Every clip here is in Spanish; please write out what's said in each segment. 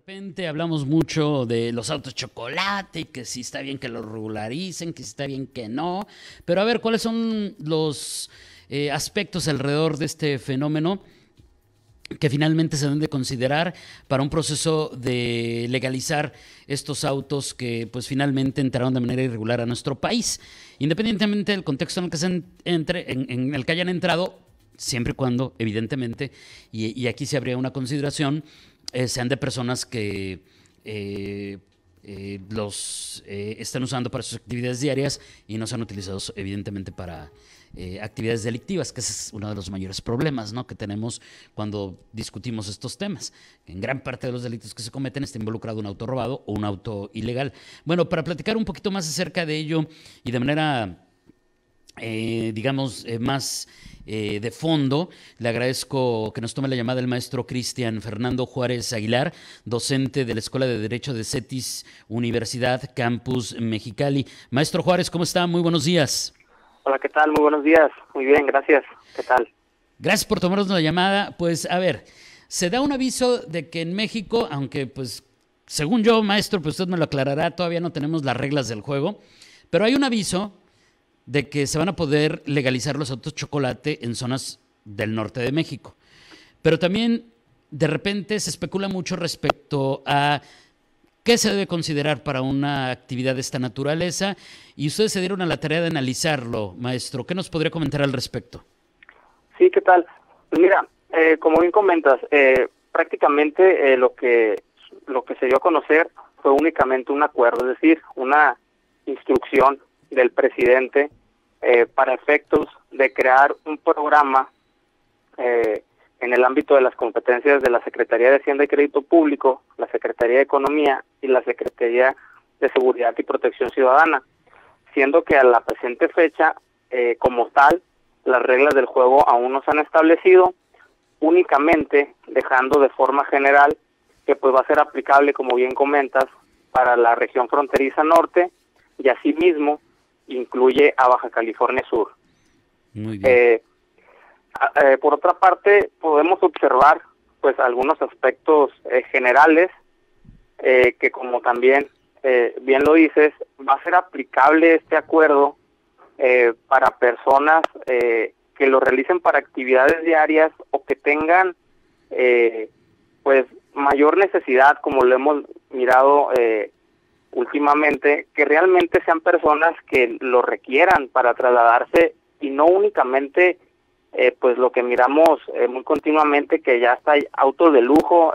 repente hablamos mucho de los autos chocolate y que si está bien que los regularicen, que si está bien que no. Pero a ver, ¿cuáles son los aspectos alrededor de este fenómeno que finalmente se deben de considerar para un proceso de legalizar estos autos que pues finalmente entraron de manera irregular a nuestro país, independientemente del contexto en el que en el que hayan entrado, siempre y cuando, evidentemente, y aquí se habría una consideración, sean de personas que los están usando para sus actividades diarias y no sean utilizados, evidentemente, para actividades delictivas, que ese es uno de los mayores problemas, ¿no?, que tenemos cuando discutimos estos temas. En gran parte de los delitos que se cometen está involucrado un auto robado o un auto ilegal. Bueno, para platicar un poquito más acerca de ello y de manera más de fondo, le agradezco que nos tome la llamada el maestro Cristian Fernando Juárez Aguilar, docente de la Escuela de Derecho de CETIS Universidad Campus Mexicali. Maestro Juárez, ¿cómo está? Muy buenos días. Hola, ¿qué tal? Muy buenos días. Muy bien, gracias. ¿Qué tal? Gracias por tomarnos la llamada. Pues, a ver, se da un aviso de que en México, aunque pues, según yo, maestro, pues usted me lo aclarará, todavía no tenemos las reglas del juego, pero hay un aviso de que se van a poder legalizar los autos chocolate en zonas del norte de México. Pero también, de repente, se especula mucho respecto a qué se debe considerar para una actividad de esta naturaleza, y ustedes se dieron a la tarea de analizarlo, maestro. ¿Qué nos podría comentar al respecto? Sí, ¿qué tal? Pues mira, como bien comentas, prácticamente lo que se dio a conocer fue únicamente un acuerdo, es decir, una instrucción del presidente para efectos de crear un programa en el ámbito de las competencias de la Secretaría de Hacienda y Crédito Público, la Secretaría de Economía y la Secretaría de Seguridad y Protección Ciudadana, siendo que a la presente fecha, como tal, las reglas del juego aún no se han establecido, únicamente dejando de forma general que pues va a ser aplicable, como bien comentas, para la región fronteriza norte y asimismo incluye a Baja California Sur. Muy bien. Por otra parte, podemos observar pues algunos aspectos generales que, como también bien lo dices, va a ser aplicable este acuerdo para personas que lo realicen para actividades diarias o que tengan pues mayor necesidad, como lo hemos mirado últimamente, que realmente sean personas que lo requieran para trasladarse y no únicamente pues lo que miramos muy continuamente, que ya está autos de lujo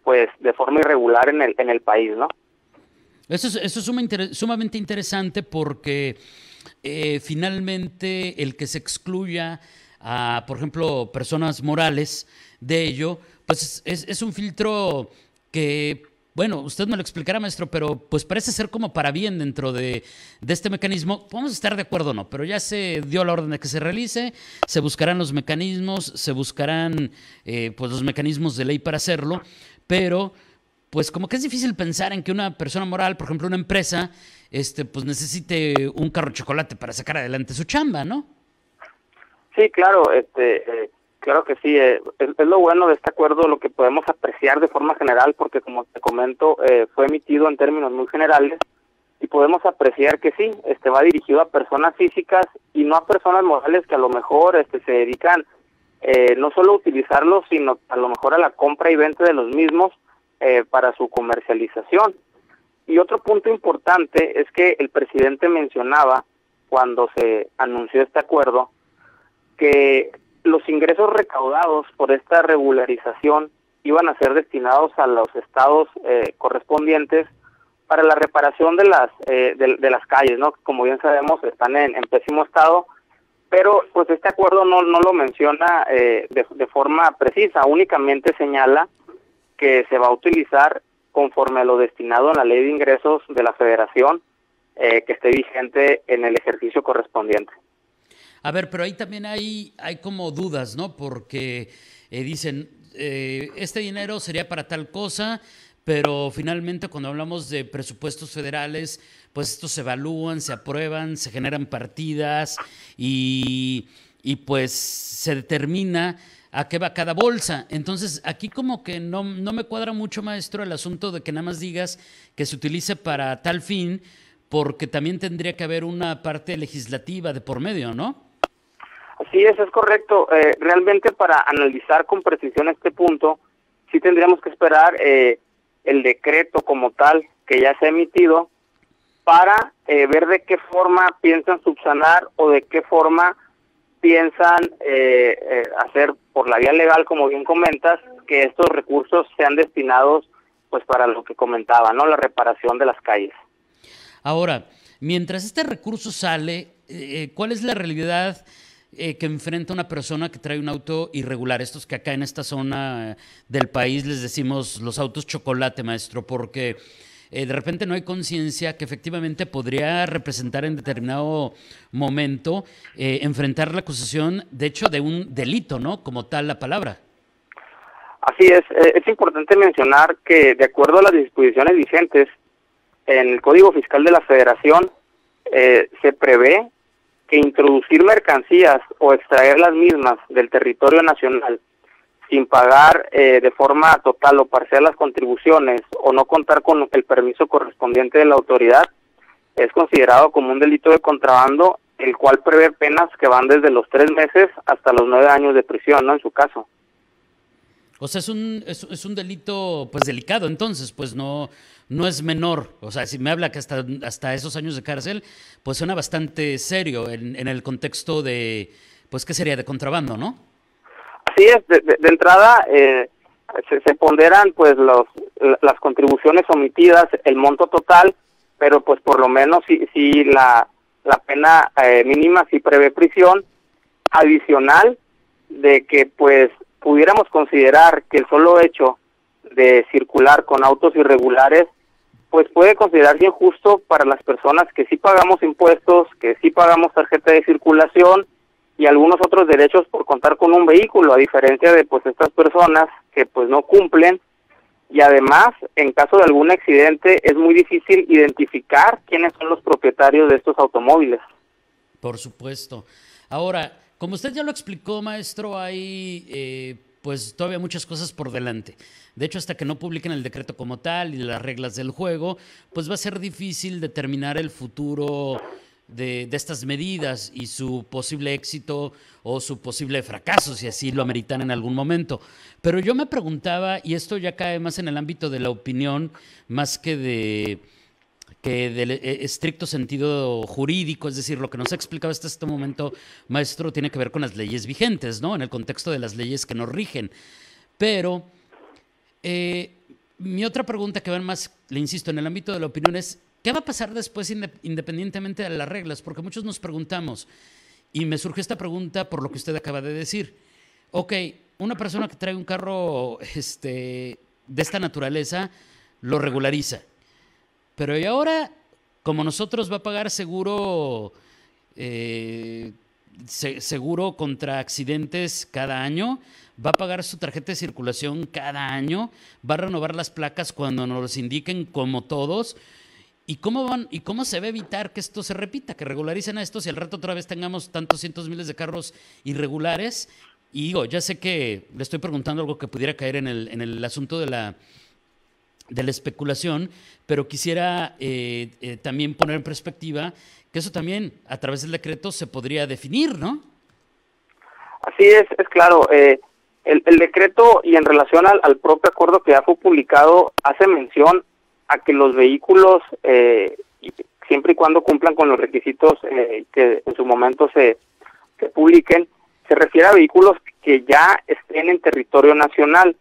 pues de forma irregular en el país, ¿no? Eso es sumamente interesante porque finalmente el que se excluya a, por ejemplo, personas morales de ello, pues es un filtro que, bueno, usted me lo explicará, maestro, pero pues parece ser como para bien dentro de este mecanismo. Podemos estar de acuerdo o no, pero ya se dio la orden de que se realice, se buscarán los mecanismos, se buscarán pues los mecanismos de ley para hacerlo, pero pues como que es difícil pensar en que una persona moral, por ejemplo una empresa, pues necesite un carro de chocolate para sacar adelante su chamba, ¿no? Sí, claro, claro que sí. Es lo bueno de este acuerdo, lo que podemos apreciar de forma general, porque como te comento, fue emitido en términos muy generales, y podemos apreciar que sí, va dirigido a personas físicas y no a personas morales que a lo mejor se dedican no solo a utilizarlos, sino a lo mejor a la compra y venta de los mismos para su comercialización. Y otro punto importante es que el presidente mencionaba, cuando se anunció este acuerdo, que los ingresos recaudados por esta regularización iban a ser destinados a los estados correspondientes para la reparación de las calles, ¿no? Como bien sabemos, están en pésimo estado, pero pues este acuerdo no lo menciona de forma precisa, únicamente señala que se va a utilizar conforme a lo destinado en la Ley de Ingresos de la Federación que esté vigente en el ejercicio correspondiente. A ver, pero ahí también hay como dudas, ¿no? Porque dicen, este dinero sería para tal cosa, pero finalmente cuando hablamos de presupuestos federales, pues estos se evalúan, se aprueban, se generan partidas y pues se determina a qué va cada bolsa. Entonces, aquí como que no me cuadra mucho, maestro, el asunto de que nada más digas que se utilice para tal fin, porque también tendría que haber una parte legislativa de por medio, ¿no? Así es correcto. Realmente para analizar con precisión este punto, sí tendríamos que esperar el decreto como tal que ya se ha emitido para ver de qué forma piensan subsanar o de qué forma piensan hacer por la vía legal, como bien comentas, que estos recursos sean destinados pues para lo que comentaba, ¿no? La reparación de las calles. Ahora, mientras este recurso sale, ¿cuál es la realidad que enfrenta una persona que trae un auto irregular? Estos que acá en esta zona del país les decimos los autos chocolate, maestro, porque de repente no hay conciencia que efectivamente podría representar en determinado momento enfrentar la acusación, de hecho, de un delito, ¿no? Como tal la palabra. Así es importante mencionar que de acuerdo a las disposiciones vigentes en el Código Fiscal de la Federación, se prevé que introducir mercancías o extraer las mismas del territorio nacional sin pagar de forma total o parcial las contribuciones o no contar con el permiso correspondiente de la autoridad es considerado como un delito de contrabando, el cual prevé penas que van desde los 3 meses hasta los 9 años de prisión, ¿no? En su caso. O sea, es un delito pues delicado, entonces, pues no es menor. O sea, si me habla que hasta esos años de cárcel, pues suena bastante serio en el contexto de, pues, ¿qué sería? De contrabando, ¿no? Así es, de entrada se ponderan pues las contribuciones omitidas, el monto total, pero pues por lo menos si la pena mínima sí prevé prisión, adicional de que pues pudiéramos considerar que el solo hecho de circular con autos irregulares pues puede considerarse injusto para las personas que sí pagamos impuestos, que sí pagamos tarjeta de circulación y algunos otros derechos por contar con un vehículo, a diferencia de pues estas personas que pues no cumplen, y además en caso de algún accidente es muy difícil identificar quiénes son los propietarios de estos automóviles. Por supuesto. Ahora, como usted ya lo explicó, maestro, hay pues todavía muchas cosas por delante. De hecho, hasta que no publiquen el decreto como tal y las reglas del juego, pues va a ser difícil determinar el futuro de estas medidas y su posible éxito o su posible fracaso, si así lo ameritan en algún momento. Pero yo me preguntaba, y esto ya cae más en el ámbito de la opinión, más que del estricto sentido jurídico, es decir, lo que nos ha explicado hasta este momento, maestro, tiene que ver con las leyes vigentes, ¿no? En el contexto de las leyes que nos rigen. Pero mi otra pregunta que va más, le insisto, en el ámbito de la opinión es, ¿qué va a pasar después independientemente de las reglas? Porque muchos nos preguntamos, y me surge esta pregunta por lo que usted acaba de decir. Ok, una persona que trae un carro de esta naturaleza lo regulariza. Pero ¿y ahora, como nosotros va a pagar seguro contra accidentes cada año, va a pagar su tarjeta de circulación cada año, va a renovar las placas cuando nos los indiquen como todos? ¿Y cómo se va a evitar que esto se repita, que regularicen a estos y al rato otra vez tengamos tantos cientos miles de carros irregulares? Y digo, ya sé que le estoy preguntando algo que pudiera caer en el asunto de la especulación, pero quisiera también poner en perspectiva que eso también a través del decreto se podría definir, ¿no? Así es claro. El decreto y en relación al propio acuerdo que ya fue publicado hace mención a que los vehículos, siempre y cuando cumplan con los requisitos que en su momento se publiquen, se refiere a vehículos que ya estén en territorio nacional.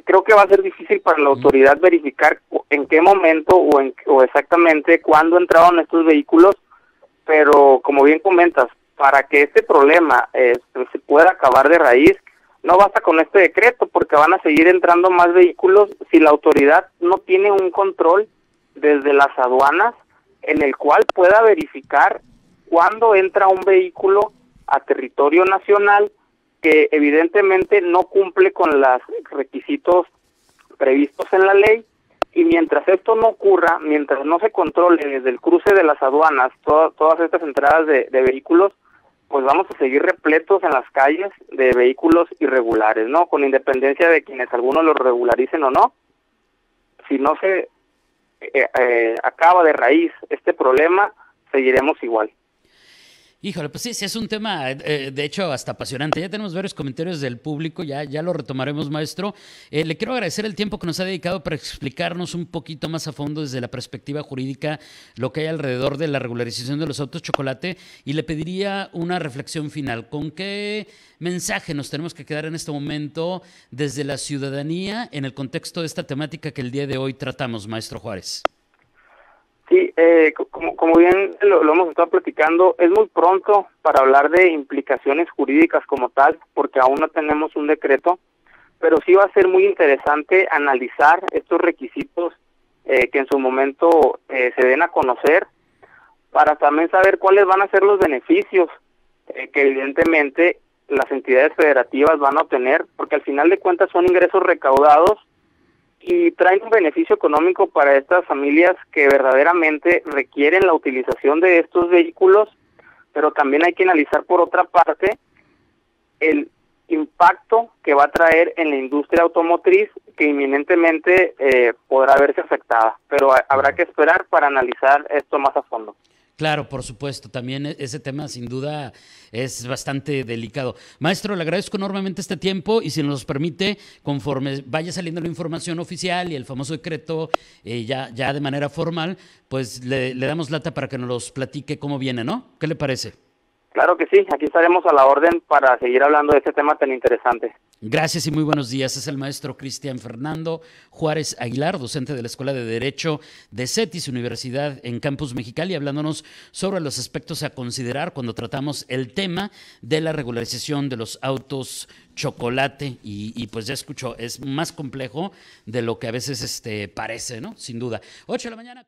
Creo que va a ser difícil para la autoridad verificar en qué momento o exactamente cuándo entraron estos vehículos, pero como bien comentas, para que este problema se pueda acabar de raíz, no basta con este decreto, porque van a seguir entrando más vehículos si la autoridad no tiene un control desde las aduanas en el cual pueda verificar cuándo entra un vehículo a territorio nacional que evidentemente no cumple con los requisitos previstos en la ley, y mientras esto no ocurra, mientras no se controle desde el cruce de las aduanas todas estas entradas de vehículos, pues vamos a seguir repletos en las calles de vehículos irregulares, ¿no? Con independencia de quienes algunos los regularicen o no. Si no se acaba de raíz este problema, seguiremos igual. Híjole, pues sí, sí es un tema, de hecho, hasta apasionante. Ya tenemos varios comentarios del público, ya lo retomaremos, maestro. Le quiero agradecer el tiempo que nos ha dedicado para explicarnos un poquito más a fondo desde la perspectiva jurídica lo que hay alrededor de la regularización de los autos chocolate, y le pediría una reflexión final. ¿Con qué mensaje nos tenemos que quedar en este momento desde la ciudadanía en el contexto de esta temática que el día de hoy tratamos, maestro Juárez? Sí, como bien lo hemos estado platicando, es muy pronto para hablar de implicaciones jurídicas como tal, porque aún no tenemos un decreto, pero sí va a ser muy interesante analizar estos requisitos que en su momento se den a conocer, para también saber cuáles van a ser los beneficios que evidentemente las entidades federativas van a obtener, porque al final de cuentas son ingresos recaudados y traen un beneficio económico para estas familias que verdaderamente requieren la utilización de estos vehículos, pero también hay que analizar por otra parte el impacto que va a traer en la industria automotriz, que inminentemente podrá verse afectada, pero habrá que esperar para analizar esto más a fondo. Claro, por supuesto, también ese tema sin duda es bastante delicado. Maestro, le agradezco enormemente este tiempo y si nos permite, conforme vaya saliendo la información oficial y el famoso decreto ya de manera formal, pues le damos lata para que nos los platique cómo viene, ¿no? ¿Qué le parece? Claro que sí, aquí estaremos a la orden para seguir hablando de este tema tan interesante. Gracias y muy buenos días. Es el maestro Cristian Fernando Juárez Aguilar, docente de la Escuela de Derecho de CETIS Universidad en Campus Mexicali, hablándonos sobre los aspectos a considerar cuando tratamos el tema de la regularización de los autos chocolate y pues ya escuchó, es más complejo de lo que a veces parece, ¿no? Sin duda. 8 de la mañana.